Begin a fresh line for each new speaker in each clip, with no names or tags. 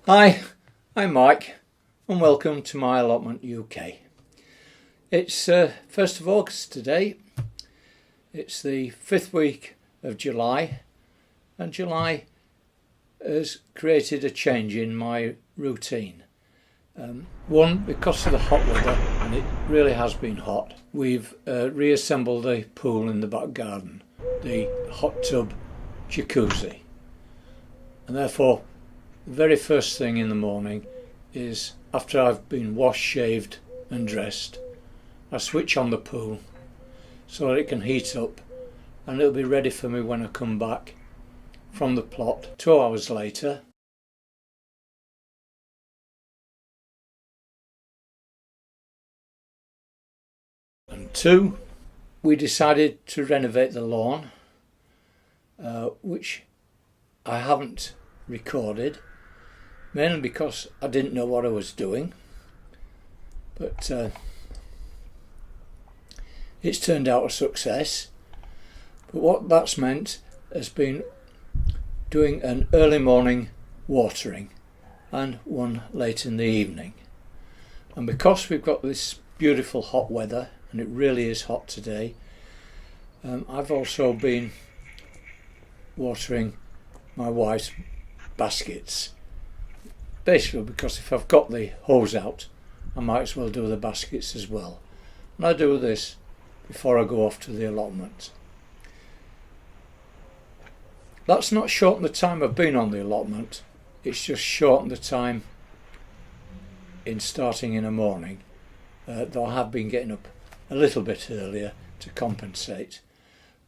Hi, I'm Mike and welcome to my Allotment UK. It's 1st of August today. It's the 5th week of July, and July has created a change in my routine. One, because of the hot weather, and it really has been hot, we've reassembled the pool in the back garden, the hot tub jacuzzi, and therefore the very first thing in the morning is, after I've been washed, shaved and dressed, I switch on the pool so that it can heat up, and it'll be ready for me when I come back from the plot 2 hours later. And 2, we decided to renovate the lawn, which I haven't recorded, mainly because I didn't know what I was doing, but it's turned out a success. But what that's meant has been doing an early morning watering and one late in the evening. And because we've got this beautiful hot weather, and it really is hot today, I've also been watering my wife's baskets, basically because if I've got the hose out, I might as well do the baskets as well. And I do this before I go off to the allotment. That's not shortened the time I've been on the allotment, it's just shortened the time in starting in the morning, though I have been getting up a little bit earlier to compensate.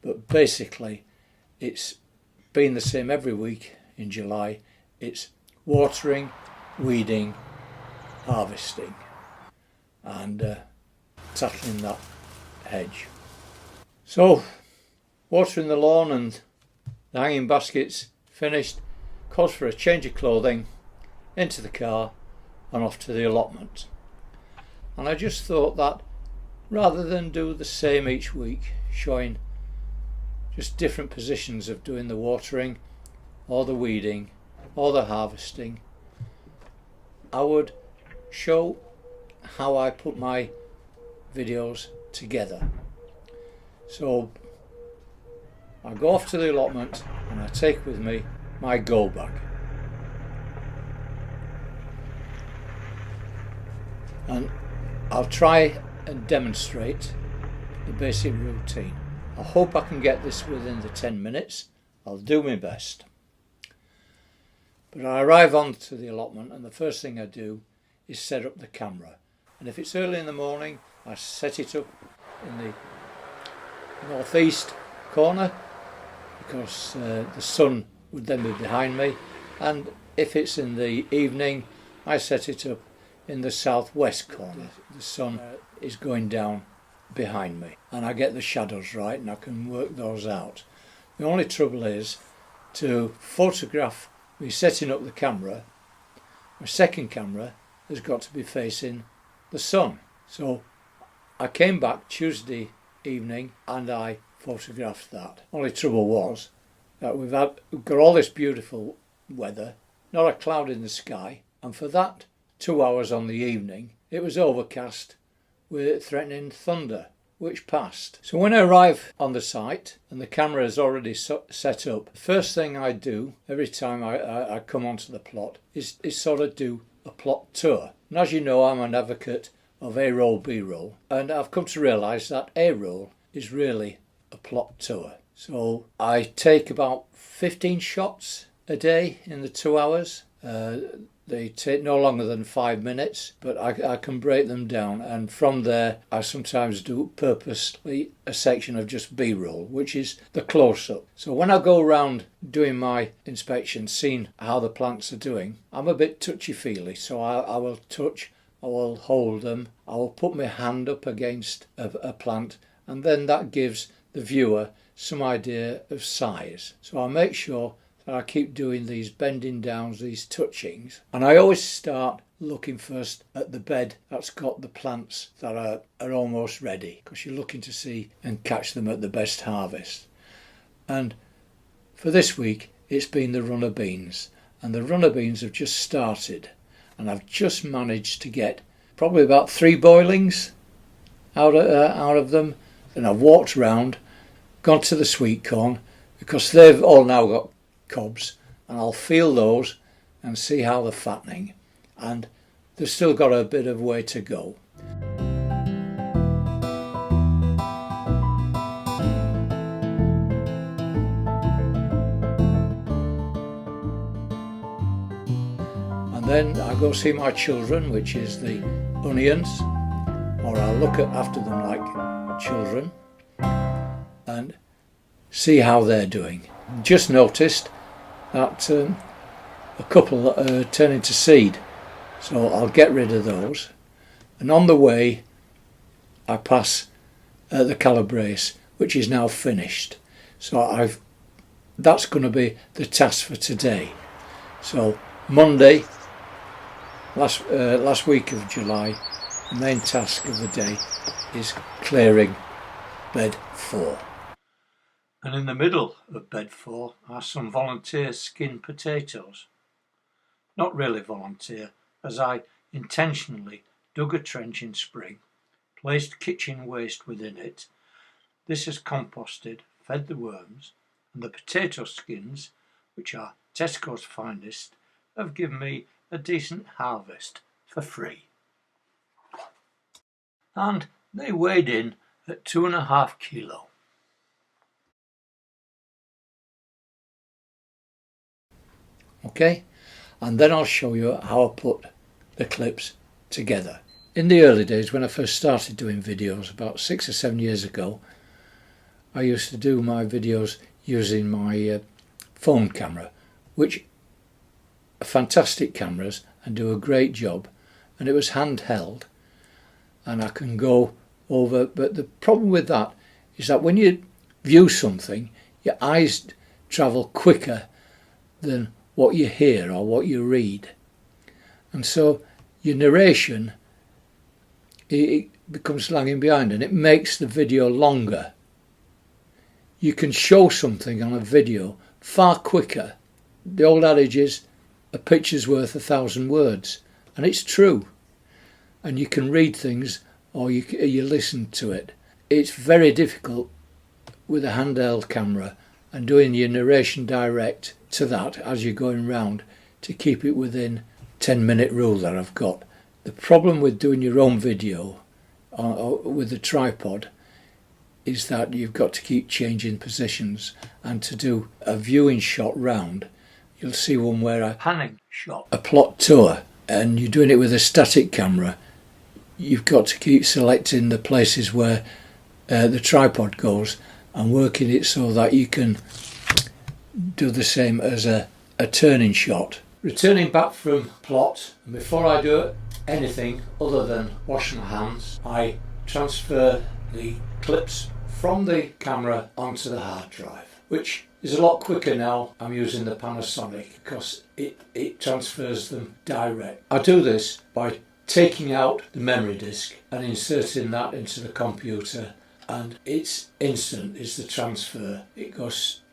But basically it's been the same every week in July. It's watering, weeding, harvesting and tackling that hedge. So watering the lawn and the hanging baskets finished, calls for a change of clothing, into the car and off to the allotment. And I just thought that rather than do the same each week, showing just different positions of doing the watering or the weeding or the harvesting, I would show how I put my videos together. So I go off to the allotment and I take with me my go bag. And I'll try and demonstrate the basic routine. I hope I can get this within the 10 minutes. I'll do my best. But I arrive onto the allotment and the first thing I do is set up the camera. And if it's early in the morning, I set it up in the northeast corner because the sun would then be behind me. And if it's in the evening, I set it up in the southwest corner. The sun is going down behind me and I get the shadows right and I can work those out. The only trouble is to photograph me setting up the camera. My second camera has got to be facing the sun. So I came back Tuesday evening and I photographed that. Only trouble was that we've got all this beautiful weather, not a cloud in the sky, and for that 2 hours on the evening it was overcast with threatening thunder, which passed. So when I arrive on the site and the camera is already set up, the first thing I do every time I come onto the plot is sort of do a plot tour. And as you know, I'm an advocate of A-roll, B-roll, and I've come to realise that A-roll is really a plot tour. So I take about 15 shots a day in the 2 hours. They take no longer than 5 minutes, but I can break them down, and from there I sometimes do purposely a section of just B-roll, which is the close-up. So when I go around doing my inspection, seeing how the plants are doing, I'm a bit touchy-feely, so I will touch, I will hold them, I will put my hand up against a plant, and then that gives the viewer some idea of size. So I make sure that I keep doing these bending downs, these touchings, and I always start looking first at the bed that's got the plants that are almost ready, because you're looking to see and catch them at the best harvest. And for this week it's been the runner beans, and the runner beans have just started, and I've just managed to get probably about 3 boilings out of them. And I've walked round, gone to the sweet corn, because they've all now got cobs, and I'll feel those and see how they're fattening, and they've still got a bit of way to go. And then I go see my children, which is the onions, or I'll look after them like children and see how they're doing. Just noticed that a couple are turning to seed, so I'll get rid of those. And on the way I pass the calabrese, which is now finished. So that's going to be the task for today. So Monday, last week of July, the main task of the day is clearing bed 4. And in the middle of bed 4 are some volunteer skinned potatoes. Not really volunteer, as I intentionally dug a trench in spring, placed kitchen waste within it. This is composted, fed the worms, and the potato skins, which are Tesco's finest, have given me a decent harvest for free. And they weighed in at 2.5 kilo. Okay, and then I'll show you how I put the clips together. In the early days, when I first started doing videos about 6 or 7 years ago, I used to do my videos using my phone camera, which are fantastic cameras and do a great job, and it was handheld and I can go over, but the problem with that is that when you view something, your eyes travel quicker than what you hear or what you read, and so your narration, it becomes lagging behind and it makes the video longer. You can show something on a video far quicker. The old adage is a picture's worth 1,000 words, and it's true. And you can read things or you listen to it. It's very difficult with a handheld camera and doing your narration direct to that as you're going round to keep it within 10-minute rule that I've got. The problem with doing your own video with the tripod is that you've got to keep changing positions, and to do a viewing shot round, you'll see one where I panning shot, a plot tour, and you're doing it with a static camera. You've got to keep selecting the places where the tripod goes and working it so that you can do the same as a turning shot. Returning back from plot, and before I do anything other than wash my hands, I transfer the clips from the camera onto the hard drive, which is a lot quicker now. I'm using the Panasonic because it transfers them direct. I do this by taking out the memory disk and inserting that into the computer, and it's instant. It's the transfer. It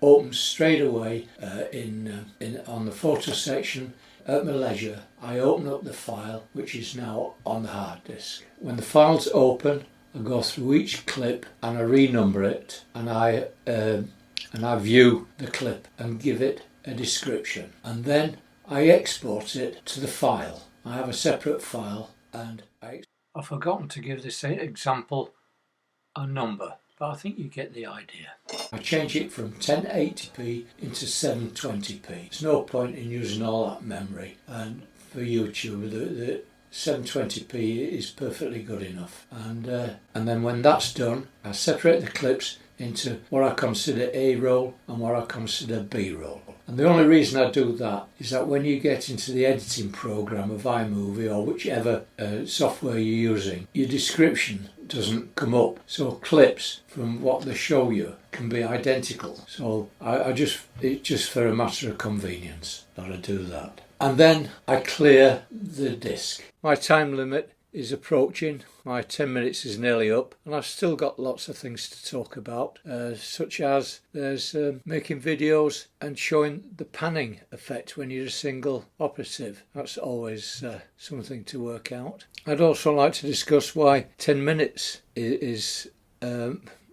opens straight away on the photo section. At my leisure, I open up the file, which is now on the hard disk. When the file's open, I go through each clip and I renumber it, and I view the clip and give it a description, and then I export it to the file. I have a separate file, and I've forgotten to give this example a number, but I think you get the idea. I change it from 1080p into 720p. There's no point in using all that memory, and for YouTube the 720p is perfectly good enough. And then when that's done, I separate the clips into what I consider A roll and what I consider B roll. And the only reason I do that is that when you get into the editing program of iMovie or whichever software you're using, your description doesn't come up. So clips from what they show you can be identical. So it's just for a matter of convenience that I do that. And then I clear the disk. My time limit is approaching. My 10 minutes is nearly up, and I've still got lots of things to talk about, such as there's making videos and showing the panning effect when you're a single operative. That's always something to work out. I'd also like to discuss why 10 minutes is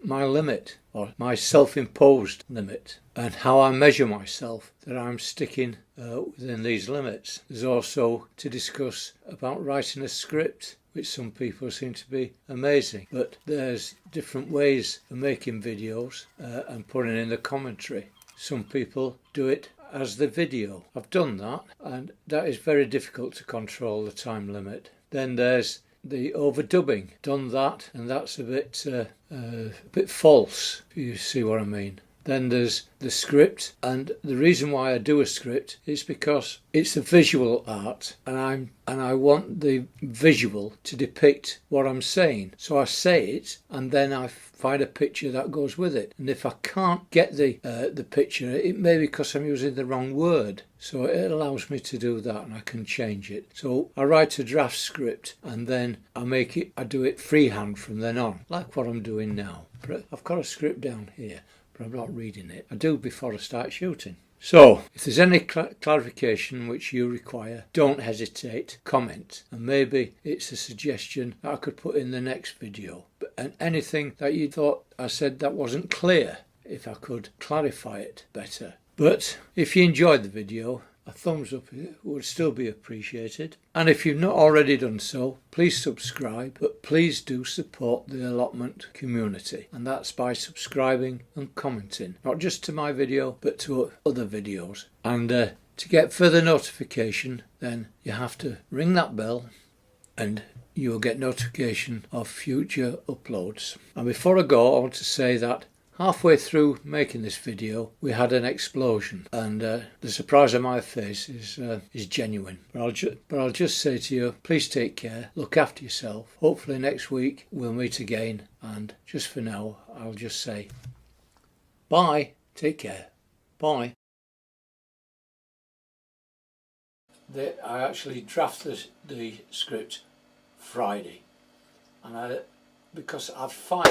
my limit, or my self-imposed limit, and how I measure myself that I'm sticking within these limits. There's also to discuss about writing a script, which some people seem to be amazing, but there's different ways of making videos and putting in the commentary. Some people do it as the video. I've done that, and that is very difficult to control the time limit. Then there's the overdubbing. Done that, and that's a bit false, if you see what I mean. Then there's the script, and the reason why I do a script is because it's a visual art, and I want the visual to depict what I'm saying. So I say it, and then I find a picture that goes with it. And if I can't get the picture, it may be because I'm using the wrong word. So it allows me to do that, and I can change it. So I write a draft script, and then I do it freehand from then on, like what I'm doing now. But I've got a script down here, but I'm not reading it. I do before I start shooting. So, if there's any clarification which you require, don't hesitate, comment, and maybe it's a suggestion that I could put in the next video. And anything that you thought I said that wasn't clear, if I could clarify it better. But if you enjoyed the video, a thumbs up would still be appreciated. And if you've not already done so, please subscribe, but please do support the allotment community. And that's by subscribing and commenting, not just to my video, but to other videos. And to get further notification, then you have to ring that bell, and you will get notification of future uploads. And before I go, I want to say that halfway through making this video, we had an explosion, and the surprise on my face is genuine. But I'll just say to you, please take care, look after yourself. Hopefully next week we'll meet again, and just for now, I'll just say bye, take care, bye. I actually drafted the script Friday, and because I've fired